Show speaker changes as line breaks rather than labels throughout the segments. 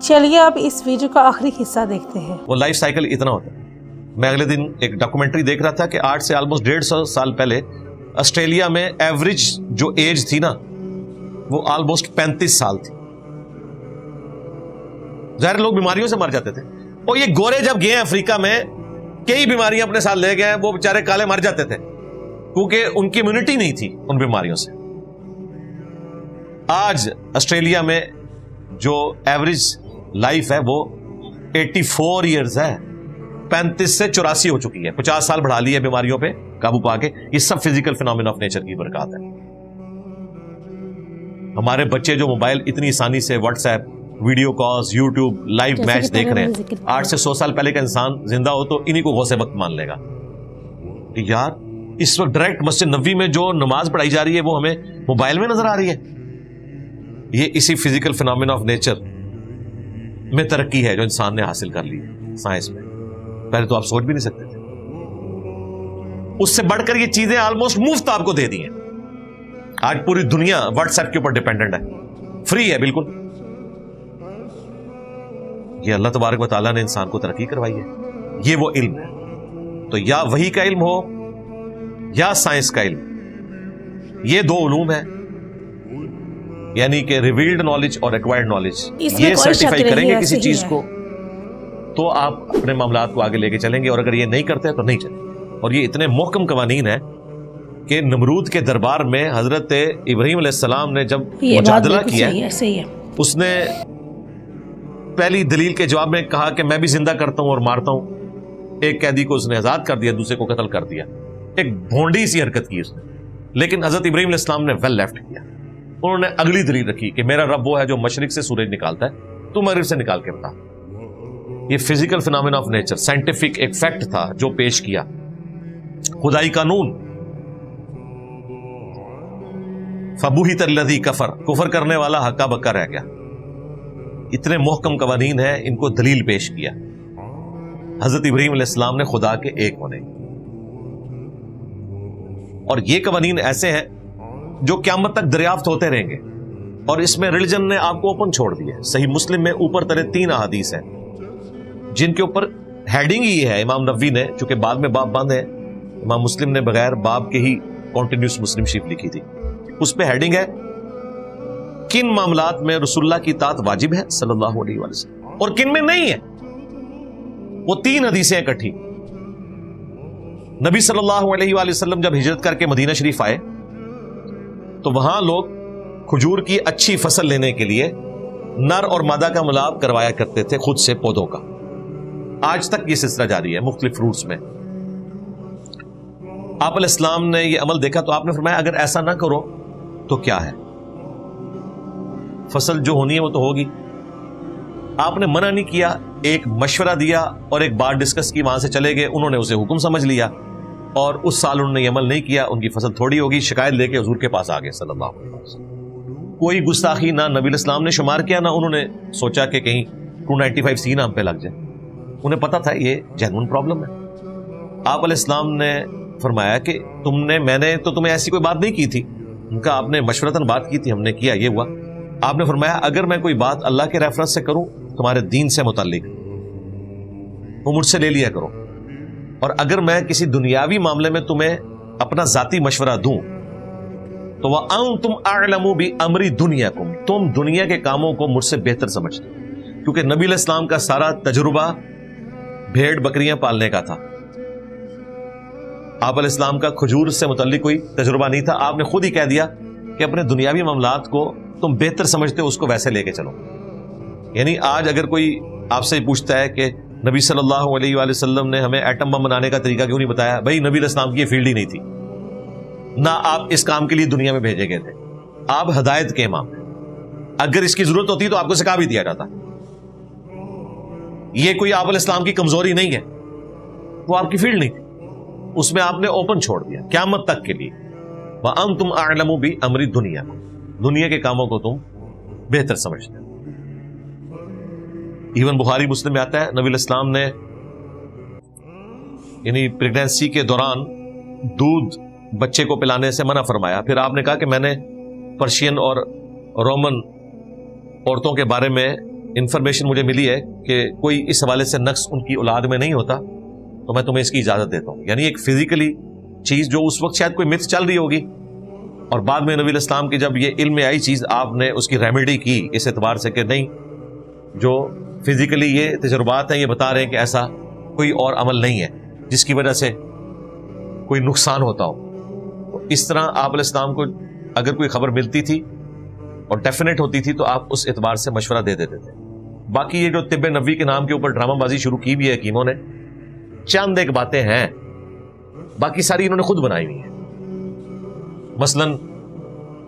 چلیے اب اس ویڈیو کا آخری حصہ دیکھتے ہیں۔
وہ لائف سائیکل اتنا ہوتا ہے۔ میں اگلے دن ایک ڈاکومنٹری دیکھ رہا تھا کہ 8 سے آلموسٹ 150 سال پہلے آسٹریلیا میں ایوریج جو ایج تھی نا وہ آلموسٹ 35 سال تھی۔ ظاہر لوگ بیماریوں سے مر جاتے تھے، اور یہ گورے جب گئے افریقہ میں کئی بیماریاں اپنے ساتھ لے گئے، وہ بیچارے کالے مر جاتے تھے کیونکہ ان کی امیونٹی نہیں تھی ان بیماریوں سے۔ آج آسٹریلیا میں جو ایوریج لائف ہے وہ 84 ایئرز ہے، 35 سے 84 ہو چکی ہے، 50 سال بڑھا لی ہے بیماریوں پہ قابو پا کے۔ یہ سب فزیکل فینومینا آف نیچر کی برکات ہے۔ ہمارے بچے جو موبائل اتنی آسانی سے what's app, video calls, YouTube, live match دیکھ رہے ہیں، 8 سے 100 سال پہلے کا انسان زندہ ہو تو انہی کو غوث وقت مان لے گا کہ یار اس وقت ڈائریکٹ مسجد نبوی میں جو نماز پڑھائی جا رہی ہے وہ ہمیں موبائل میں نظر آ رہی ہے۔ یہ اسی فزیکل فینومینا آف نیچر میں ترقی ہے جو انسان نے حاصل کر لی ہے سائنس میں، پہلے تو آپ سوچ بھی نہیں سکتے تھے۔ اس سے بڑھ کر یہ چیزیں آلموسٹ مفت آپ کو دے دی ہیں۔ آج پوری دنیا واٹس ایپ کے اوپر ڈیپینڈنٹ ہے، فری ہے بالکل۔ یہ اللہ تبارک و تعالیٰ نے انسان کو ترقی کروائی ہے، یہ وہ علم ہے۔ تو یا وحی کا علم ہو یا سائنس کا علم، یہ دو علوم ہیں، یعنی کہ ریویلڈ نالج اور ایکوائرڈ نالج، یہ سرٹیفائی کریں گے کسی چیز کو تو آپ اپنے معاملات کو آگے لے کے چلیں گے، اور اگر یہ نہیں کرتے تو نہیں چلیں گے۔ اور یہ اتنے محکم قوانین ہیں کہ نمرود کے دربار میں حضرت ابراہیم علیہ السلام نے جب مجادلہ کیا، اس نے پہلی دلیل کے جواب میں کہا کہ میں بھی زندہ کرتا ہوں اور مارتا ہوں۔ ایک قیدی کو اس نے آزاد کر دیا، دوسرے کو قتل کر دیا، ایک بھونڈی سی حرکت کی اس نے، لیکن حضرت ابراہیم علیہ السلام نے ویل لیفٹ کیا۔ انہوں نے اگلی دلیل رکھی کہ میرا رب وہ ہے جو مشرق سے سورج نکالتا ہے، تو مغرب سے نکال کے بتا۔ یہ physical phenomena of nature, scientific ایک فیکٹ تھا جو پیش کیا، خدائی قانون۔ فبہت الذی کفر، کفر کرنے والا ہکا بکا رہ گیا۔ اتنے محکم قوانین ہیں، ان کو دلیل پیش کیا حضرت ابراہیم علیہ السلام نے خدا کے ایک ہونے۔ اور یہ قوانین ایسے ہیں جو قیامت تک دریافت ہوتے رہیں گے، اور اس میں ریلیجن نے آپ کو اوپن چھوڑ دیا ہے۔ صحیح مسلم میں اوپر تلے 3 احادیث ہیں جن کے اوپر ہیڈنگ ہی ہے امام نووی نے، چونکہ بعد میں باب بند ہے، امام مسلم نے بغیر باب کے ہی کنٹینیوس مسلم شریف لکھی تھی۔ اس پہ ہیڈنگ ہے کن معاملات میں رسول اللہ کی اطاعت واجب ہے صلی اللہ علیہ وسلم اور کن میں نہیں ہے۔ وہ 3 حدیثیں اکٹھی۔ نبی صلی اللہ علیہ وآلہ وسلم جب ہجرت کر کے مدینہ شریف آئے تو وہاں لوگ کھجور کی اچھی فصل لینے کے لیے نر اور مادہ کا ملاپ کروایا کرتے تھے خود سے پودوں کا۔ آج تک یہ سلسلہ جاری ہے مختلف فروٹس میں۔ آپ علیہ السلام نے یہ عمل دیکھا تو آپ نے فرمایا اگر ایسا نہ کرو تو کیا ہے، فصل جو ہونی ہے وہ تو ہوگی۔ آپ نے منع نہیں کیا، ایک مشورہ دیا اور ایک بات ڈسکس کی، وہاں سے چلے گئے۔ انہوں نے اسے حکم سمجھ لیا اور اس سال انہوں نے یہ عمل نہیں کیا، ان کی فصل تھوڑی ہوگی، شکایت لے کے حضور کے پاس آ گئے صلی اللہ علیہ وسلم۔ کوئی گستاخی نہ نبی علیہ السلام نے شمار کیا، نہ انہوں نے سوچا کہ کہیں 295C نہ ہم پہ لگ جائے۔ انہیں پتا تھا یہ جینوئن پرابلم ہے۔ آپ علیہ السلام نے فرمایا کہ میں نے تو تمہیں ایسی کوئی بات نہیں کی تھی۔ ان کا آپ نے مشورتاً بات کی تھی، ہم نے کیا، یہ ہوا۔ آپ نے فرمایا اگر میں کوئی بات اللہ کے ریفرنس سے کروں تمہارے دین سے متعلق، وہ مجھ سے لے لیا کرو، اور اگر میں کسی دنیاوی معاملے میں تمہیں اپنا ذاتی مشورہ دوں تو وَأَنْتُمْ أَعْلَمُ بِأَمْرِ دُنْيَاكُمْ، تم دنیا کے کاموں کو مجھ سے بہتر سمجھتے ہو، کیونکہ نبی علیہ السلام کا سارا تجربہ بھیڑ بکریاں پالنے کا تھا۔ آپ علیہ السلام کا کھجور سے متعلق کوئی تجربہ نہیں تھا۔ آپ نے خود ہی کہہ دیا کہ اپنے دنیاوی معاملات کو تم بہتر سمجھتے ہو، اس کو ویسے لے کے چلو۔ یعنی آج اگر کوئی آپ سے پوچھتا ہے کہ نبی صلی اللہ علیہ وآلہ وسلم نے ہمیں ایٹم بم بنانے کا طریقہ کیوں نہیں بتایا، بھائی نبی علیہ السلام کی یہ فیلڈ ہی نہیں تھی، نہ آپ اس کام کے لیے دنیا میں بھیجے گئے تھے، آپ ہدایت کے امام ہیں۔ اگر اس کی ضرورت ہوتی تو آپ کو سکھا بھی دیا جاتا۔ یہ کوئی آپ علیہ السلام کی کمزوری نہیں ہے، وہ آپ کی فیلڈ نہیں تھی، اس میں آپ نے اوپن چھوڑ دیا قیامت تک کے لیے۔ وَأَنْتُمْ أَعْلَمُ بِأَمْرِ دُنْيَاكُمْ، دنیا کے کاموں کو تم بہتر سمجھتے ہو۔ ایون بخاری مسلم میں آتا ہے نبی علیہ السلام نے یعنی پریگنینسی کے دوران دودھ بچے کو پلانے سے منع فرمایا۔ پھر آپ نے کہا کہ میں نے پرشین اور رومن عورتوں کے بارے میں انفارمیشن مجھے ملی ہے کہ کوئی اس حوالے سے نقص ان کی اولاد میں نہیں ہوتا تو میں تمہیں اس کی اجازت دیتا ہوں. یعنی ایک فزیکلی چیز جو اس وقت شاید کوئی متھ چل رہی ہوگی اور بعد میں نبی الاسلام کی جب یہ علم میں آئی چیز آپ نے اس کی ریمیڈی کی اس اعتبار سے کہ نہیں جو فزیکلی یہ تجربات ہیں یہ بتا رہے ہیں کہ ایسا کوئی اور عمل نہیں ہے جس کی وجہ سے کوئی نقصان ہوتا ہو. تو اس طرح آپ علیہ السلام کو اگر کوئی خبر ملتی تھی اور ڈیفینیٹ ہوتی تھی تو آپ اس اعتبار سے مشورہ دے دیتے تھے. باقی یہ جو طب نبوی کے نام کے اوپر ڈرامہ بازی شروع کی بھی ہے حکیموں نے, چند ایک باتیں ہیں, باقی ساری انہوں نے خود بنائی ہوئی ہیں. مثلا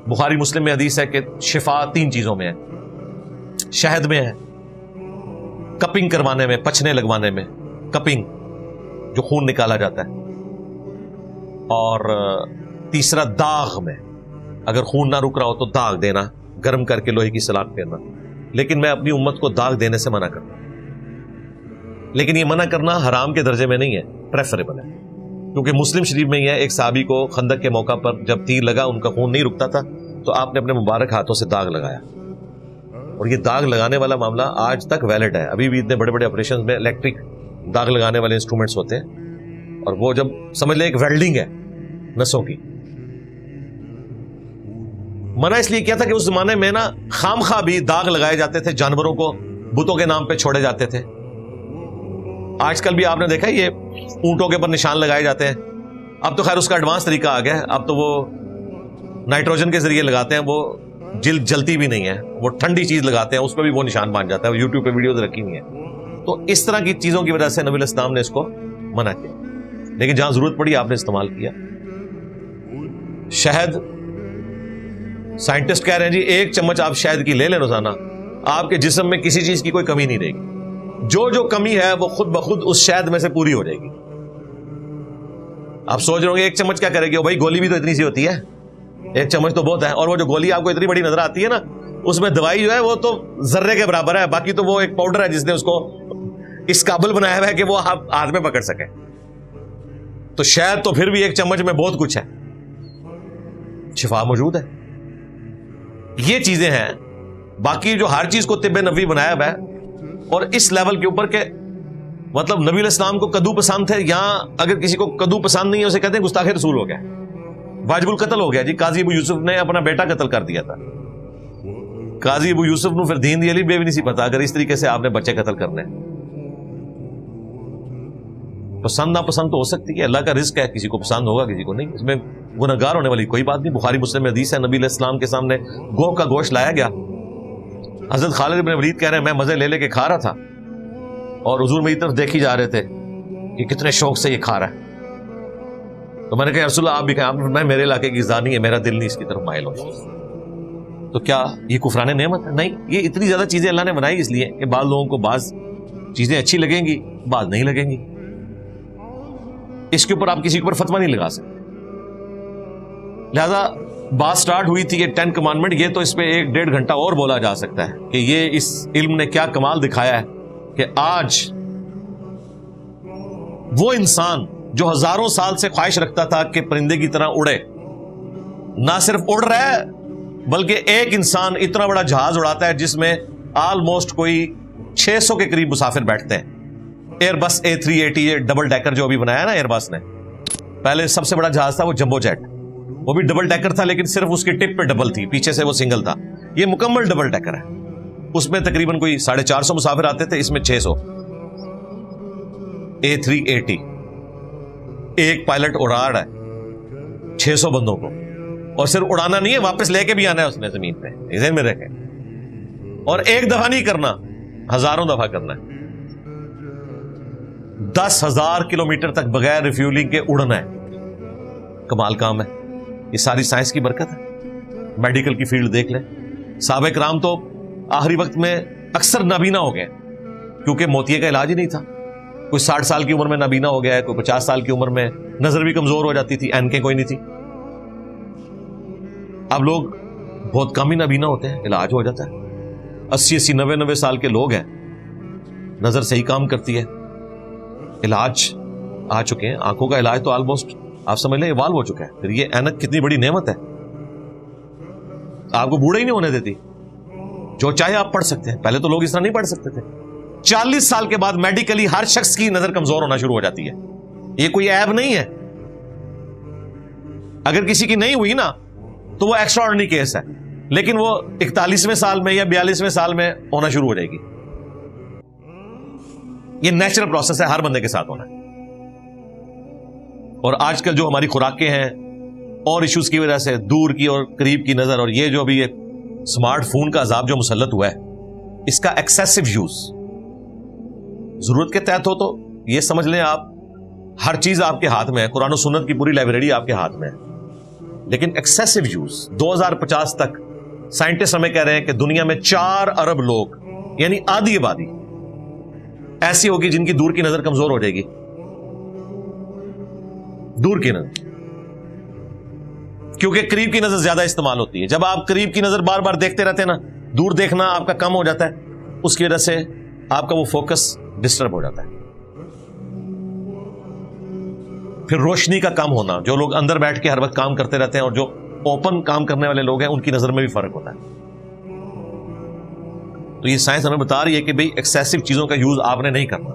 بخاری مسلم میں حدیث ہے کہ شفا 3 چیزوں میں ہے, شہد میں ہے, کپنگ کروانے میں, پچھنے لگوانے میں, کپنگ جو خون نکالا جاتا ہے, اور تیسرا داغ میں, اگر خون نہ رک رہا ہو تو داغ دینا, گرم کر کے لوہے کی سلاخ پھیرنا. لیکن میں اپنی امت کو داغ دینے سے منع کرتا ہوں, لیکن یہ منع کرنا حرام کے درجے میں نہیں ہے, پریفریبل ہے. کیونکہ مسلم شریف میں یہ ہے ایک صحابی کو خندق کے موقع پر جب تیر لگا ان کا خون نہیں رکتا تھا تو آپ نے اپنے مبارک ہاتھوں سے داغ لگایا, اور یہ داغ لگانے والا معاملہ آج تک ویلڈ ہے. ابھی بھی اتنے بڑے بڑے آپریشن میں الیکٹرک داغ لگانے والے انسٹرومنٹس ہوتے ہیں, اور وہ جب سمجھ لیں ایک ویلڈنگ ہے نسوں کی. منع اس لیے کیا تھا کہ اس زمانے میں نا خام خواہ بھی داغ لگائے جاتے تھے, جانوروں کو بتوں کے نام پہ چھوڑے جاتے تھے. آج کل بھی آپ نے دیکھا یہ اونٹوں کے اوپر نشان لگائے جاتے ہیں. اب تو خیر اس کا ایڈوانس طریقہ آ گیا ہے, اب تو وہ نائٹروجن کے ذریعے لگاتے ہیں, وہ جلد جلتی بھی نہیں ہے, وہ ٹھنڈی چیز لگاتے ہیں, اس پہ بھی وہ نشان بن جاتا ہے. یوٹیوب پہ ویڈیوز رکھی ہوئی ہیں. تو اس طرح کی چیزوں کی وجہ سے نبی الاسلام نے اس کو منع کیا, لیکن جہاں ضرورت پڑی آپ نے استعمال کیا. شہد, سائنٹسٹ کہہ رہے ہیں جی 1 چمچ آپ شہد کی لے لیں روزانہ, آپ کے جسم میں کسی چیز کی کوئی کمی نہیں رہے گی. جو کمی ہے وہ خود بخود اس شہد میں سے پوری ہو جائے گی. آپ سوچ رہے ہوں گے 1 چمچ کیا کرے گی, بھائی گولی بھی تو اتنی سی ہوتی ہے, 1 چمچ تو بہت ہے. اور وہ جو گولی آپ کو اتنی بڑی نظر آتی ہے نا, اس میں دوائی جو ہے وہ تو ذرے کے برابر ہے, باقی تو وہ ایک پاؤڈر ہے جس نے اس کو اس قابل بنایا ہوا ہے کہ وہ آپ ہاتھ میں پکڑ سکے. تو شہد تو پھر بھی 1 چمچ میں بہت کچھ ہے, شفا موجود ہے. یہ چیزیں ہیں. باقی جو ہر چیز کو طب نبوی بنایا ہوا ہے, اور اس لیول کے اوپر کہ مطلب نبی علیہ السلام کو کدو پسند تھے, یہاں اگر کسی کو کدو پسند نہیں ہے اسے کہتے ہیں گستاخ رسول ہو گیا, واجب القتل ہو گیا. جی قاضی ابو یوسف نے اپنا بیٹا قتل کر دیا تھا. قاضی ابو یوسف نو پھر دین دی علی بے بھی نہیں سی پتا اگر اس طریقے سے آپ نے بچے قتل کرنے. پسند ناپسند تو ہو سکتی ہے, اللہ کا رزق ہے, کسی کو پسند ہوگا کسی کو نہیں, اس میں گنہگار ہونے والی کوئی بات نہیں. بخاری مسلم میں حدیث ہے نبی علیہ السلام کے سامنے گوہ کا گوشت لایا گیا. حضرت خالد بن ولید کہہ رہے ہیں میں مزے لے کے کھا رہا تھا, اور حضور میری طرف دیکھی جا رہے تھے کہ کتنے شوق سے یہ کھا رہا ہے. تو میں نے کہا رسول اللہ آپ بھی کہیں, میں میرے علاقے کی زانی ہے, میرا دل نہیں اس کی طرف مائل ہو. تو کیا یہ کفران نعمت ہے؟ نہیں, یہ اتنی زیادہ چیزیں اللہ نے بنائی اس لیے کہ بعض لوگوں کو بعض چیزیں اچھی لگیں گی, بعض نہیں لگیں گی. اس کے اوپر آپ کسی کے اوپر فتویٰ نہیں لگا سکتے. لہذا بات سٹارٹ ہوئی تھی یہ 10 کمانڈمنٹ, یہ تو اس پہ 1-1.5 گھنٹہ اور بولا جا سکتا ہے کہ یہ اس علم نے کیا کمال دکھایا ہے کہ آج وہ انسان جو ہزاروں سال سے خواہش رکھتا تھا کہ پرندے کی طرح اڑے, نہ صرف اڑ رہا ہے بلکہ ایک انسان اتنا بڑا جہاز اڑاتا ہے جس میں آلموسٹ کوئی 600 کے قریب مسافر بیٹھتے ہیں. ایئر بس A380 یہ ڈبل ڈیکر جو ابھی بنایا نا ایئر بس نے, پہلے سب سے بڑا جہاز تھا وہ جمبو جیٹ, وہ بھی ڈبل ڈیکر تھا لیکن صرف اس کی ٹپ پہ ڈبل تھی, پیچھے سے وہ سنگل تھا. یہ مکمل ڈبل ڈیکر ہے, اس میں تقریباً کوئی 450 مسافر آتے تھے, اس میں 600. A380 ایک پائلٹ اڑا رہا ہے 600 بندوں کو, اور صرف اڑانا نہیں ہے واپس لے کے بھی آنا ہے اس نے زمین پہ, ذہن میں رکھیں. اور ایک دفعہ نہیں کرنا, ہزاروں دفعہ کرنا ہے. 10,000 کلومیٹر تک بغیر ریفیولنگ کے اڑنا ہے. کمال کام ہے, یہ ساری سائنس کی برکت ہے. میڈیکل کی فیلڈ دیکھ لیں, صحابہ کرام تو آخری وقت میں اکثر نابینا ہو گئے کیونکہ موتیے کا علاج ہی نہیں تھا. کوئی 60 سال کی عمر میں نابینا ہو گیا ہے, کوئی 50 سال کی عمر میں, نظر بھی کمزور ہو جاتی تھی, اینکیں کوئی نہیں تھی. اب لوگ بہت کم ہی نابینا ہوتے ہیں, علاج ہو جاتا ہے. 80 90 سال کے لوگ ہیں, نظر صحیح کام کرتی ہے, علاج آ چکے ہیں. آنکھوں کا علاج تو آلموسٹ آپ سمجھ لیں ایوالو ہو چکا ہے. پھر یہ اینک کتنی بڑی نعمت ہے, آپ کو بوڑھا ہی نہیں ہونے دیتی. جو چاہے آپ پڑھ سکتے ہیں. پہلے تو لوگ اس طرح نہیں پڑھ سکتے تھے. 40 سال کے بعد میڈیکلی ہر شخص کی نظر کمزور ہونا شروع ہو جاتی ہے. یہ کوئی عیب نہیں ہے. اگر کسی کی نہیں ہوئی نا تو وہ ایکسٹرا آرڈنری کیس ہے, لیکن وہ 41ویں سال میں یا 42ویں سال میں ہونا شروع ہو جائے گی. یہ نیچرل پروسیس ہے, ہر بندے کے ساتھ ہونا ہے. اور آج کل جو ہماری خوراکیں ہیں اور ایشوز کی وجہ سے دور کی اور قریب کی نظر, اور یہ جو ابھی اسمارٹ فون کا عذاب جو مسلط ہوا ہے, اس کا ایکسیسو یوز ضرورت کے تحت ہو تو یہ سمجھ لیں آپ ہر چیز آپ کے ہاتھ میں ہے, قرآن و سنت کی پوری لائبریری آپ کے ہاتھ میں ہے. لیکن ایکسیسو یوز 2050 تک سائنٹسٹ ہمیں کہہ رہے ہیں کہ دنیا میں 4 ارب لوگ یعنی آدھی آبادی ایسی ہوگی جن کی دور کی نظر کمزور ہو جائے گی. دور کی نظر, کیونکہ قریب کی نظر زیادہ استعمال ہوتی ہے. جب آپ قریب کی نظر بار بار دیکھتے رہتے ہیں نا, دور دیکھنا آپ کا کم ہو جاتا ہے, اس کی وجہ سے آپ کا وہ فوکس ڈسٹرب ہو جاتا ہے. پھر روشنی کا کم ہونا, جو لوگ اندر بیٹھ کے ہر وقت کام کرتے رہتے ہیں اور جو اوپن کام کرنے والے لوگ ہیں ان کی نظر میں بھی فرق ہوتا ہے. تو یہ سائنس ہمیں بتا رہی ہے کہ بھئی ایکسیسو چیزوں کا یوز آپ نے نہیں کرنا.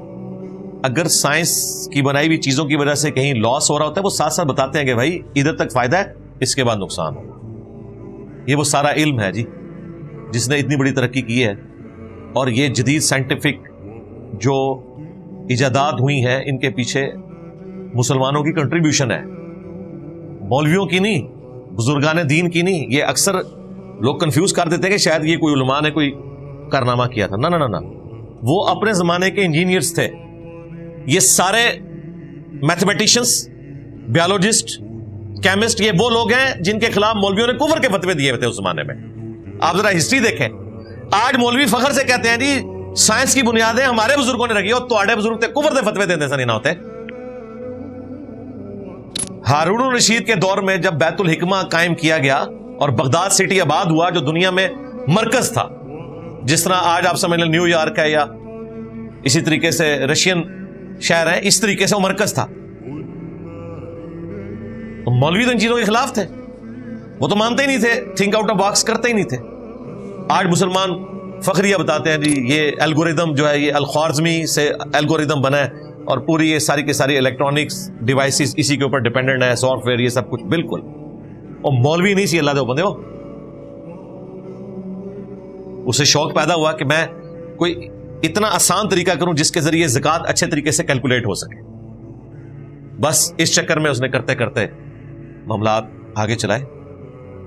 اگر سائنس کی بنائی ہوئی چیزوں کی وجہ سے کہیں لاس ہو رہا ہوتا ہے, وہ ساتھ ساتھ بتاتے ہیں کہ بھائی ادھر تک فائدہ ہے, اس کے بعد نقصان ہوگا. یہ وہ سارا علم ہے جی جس نے اتنی بڑی ترقی کی ہے. اور یہ جدید سائنٹیفک جو ایجادات ہوئی ہیں ان کے پیچھے مسلمانوں کی کنٹریبیوشن ہے, مولویوں کی نہیں, بزرگان دین کی نہیں. یہ اکثر لوگ کنفیوز کر دیتے ہیں کہ شاید یہ کوئی علماء نے کوئی کارنامہ کیا تھا. نہ, وہ اپنے زمانے کے انجینئرز تھے. یہ سارے میتھمیٹیشینس, بیالوجسٹ, کیمسٹ, یہ وہ لوگ ہیں جن کے خلاف مولویوں نے کفر کے فتوے دیے ہوئے تھے اس زمانے میں. آپ ذرا ہسٹری دیکھیں. آج مولوی فخر سے کہتے ہیں جی سائنس کی بنیادیں ہمارے بزرگوں نے رکھی, اور تواڈے بزرگ تے کفر دے فتوے دیتے سن نہ ہوتے. ہارون الرشید کے دور میں جب بیت الحکمہ قائم کیا گیا اور بغداد سٹی آباد ہوا جو دنیا میں مرکز تھا, جس طرح آج آپ سمجھ لیں نیو یارک ہے یا اسی طریقے سے رشین شہر ہے, اس طریقے سے وہ مرکز تھا. تو مولوی تو ان چیزوں کے خلاف تھے, وہ تو مانتے ہی نہیں تھے, تھنک آؤٹ آف باکس کرتے ہی نہیں تھے. آج مسلمان فخریہ بتاتے ہیں جی یہ الگوریدم جو ہے یہ الخوارزمی سے الگوریدم بنا ہے اور پوری یہ ساری کی ساری الیکٹرانکس ڈیوائسز اسی کے اوپر ڈیپینڈنٹ ہے, سافٹ ویئر, یہ سب کچھ. بالکل. اور مولوی نہیں سی اللہ دے بندے ہو, اسے شوق پیدا ہوا کہ میں کوئی اتنا آسان طریقہ کروں جس کے ذریعے زکوٰۃ اچھے طریقے سے کیلکولیٹ ہو سکے. بس اس چکر میں اس نے کرتے کرتے معاملات آگے چلائے.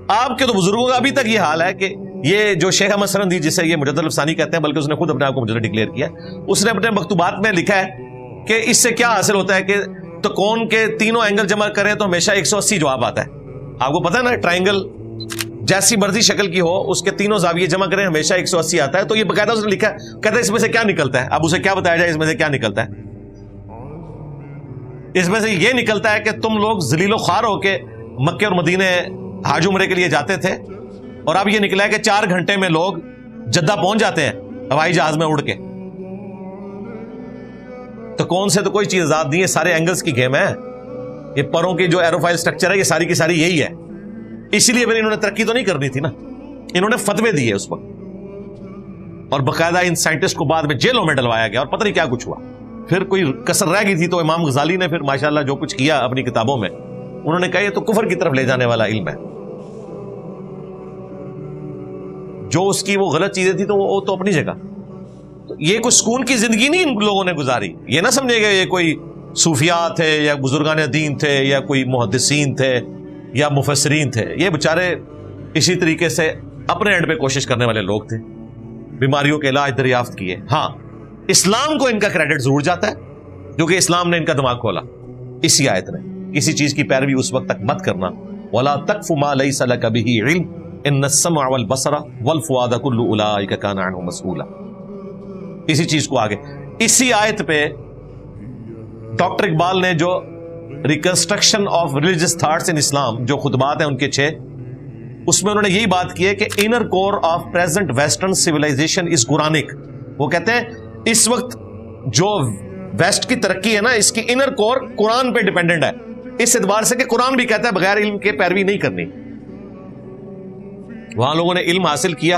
آپ کے تو بزرگوں کا ابھی تک یہ حال ہے کہ یہ جو شیخ احمد سرندی جسے یہ مجدد الفسانی کہتے ہیں, بلکہ اس نے خود اپنے آپ کو مجدد ڈکلیئر کیا, اس نے اپنے مکتوبات میں لکھا ہے کہ اس سے کیا حاصل ہوتا ہے کہ تو کون کے تینوں اینگل جمع کریں تو ہمیشہ 180 جواب آتا ہے. آپ کو پتا ہے نا ٹرائنگل جیسی مرضی شکل کی ہو اس کے تینوں زاویے جمع کریں ہمیشہ 180 آتا ہے. تو یہ باقاعدہ اس نے لکھا ہے, کہتا ہے اس میں سے کیا نکلتا ہے. اب اسے کیا بتایا جائے اس میں سے کیا نکلتا ہے. اس میں سے یہ نکلتا ہے کہ تم لوگ ذلیل و خوار ہو کے مکے اور مدینے حج عمرے کے لیے جاتے تھے, اور اب یہ نکلا ہے کہ 4 گھنٹے میں لوگ جدہ پہنچ جاتے ہیں ہوائی جہاز میں اڑ کے. تو کون سے تو کوئی چیز آزاد نہیں ہے, سارے اینگلز کی گیم ہے. یہ پروں کی جو ایروفائل سٹرکچر ہے یہ ساری کی ساری یہی ہے. اسی لیے انہوں نے ترقی تو نہیں کرنی تھی نا, انہوں نے فتوے دیے اس وقت, اور باقاعدہ ان سائنٹسٹ کو بعد میں جیلوں میں ڈلوایا گیا اور پتہ نہیں کیا کچھ ہوا. پھر کوئی کسر رہ گئی تھی تو امام غزالی نے پھر ماشاءاللہ جو کچھ کیا اپنی کتابوں میں, انہوں نے کہا یہ تو کفر کی طرف لے جانے والا علم ہے. جو اس کی وہ غلط چیزیں تھی تو وہ تو اپنی جگہ. تو یہ کوئی سکون کی زندگی نہیں ان لوگوں نے گزاری. یہ نہ سمجھے گا یہ کوئی صوفیاء تھے یا بزرگان دین تھے یا کوئی محدثین تھے یا مفسرین تھے. یہ بےچارے اسی طریقے سے اپنے اینڈ پہ کوشش کرنے والے لوگ تھے, بیماریوں کے علاج دریافت کیے. ہاں اسلام کو ان کا کریڈٹ ضرور جاتا ہے کیونکہ اسلام نے ان کا دماغ کھولا اسی آیت میں. کسی چیز کی پیروی اس وقت تک مت کرنا, وَلَا تَقْفُ مَا لَيْسَ لَكَ بِهِ عِلْمٌ إِنَّ السَّمْعَ وَالْبَصَرَ وَالْفُؤَادَ كُلُّ أُولَٰئِكَ كَانَ عَنْهُ مَسْئُولًا. اسی چیز کو آگے اسی آیت پہ ڈاکٹر اقبال نے جو reconstruction of religious thoughts in Islam جو خطبات ہیں ان کے 6, اس میں انہوں نے یہی بات کی ہے کہ inner core of present western civilization is Quranic. وہ کہتے ہیں اس وقت جو ویسٹ کی ترقی ہے نا اس کی انر کور قرآن پہ ڈیپینڈنٹ ہے, اس اعتبار سے کہ قرآن بھی کہتا ہے بغیر علم کے پیروی نہیں کرنی. وہاں لوگوں نے علم حاصل کیا,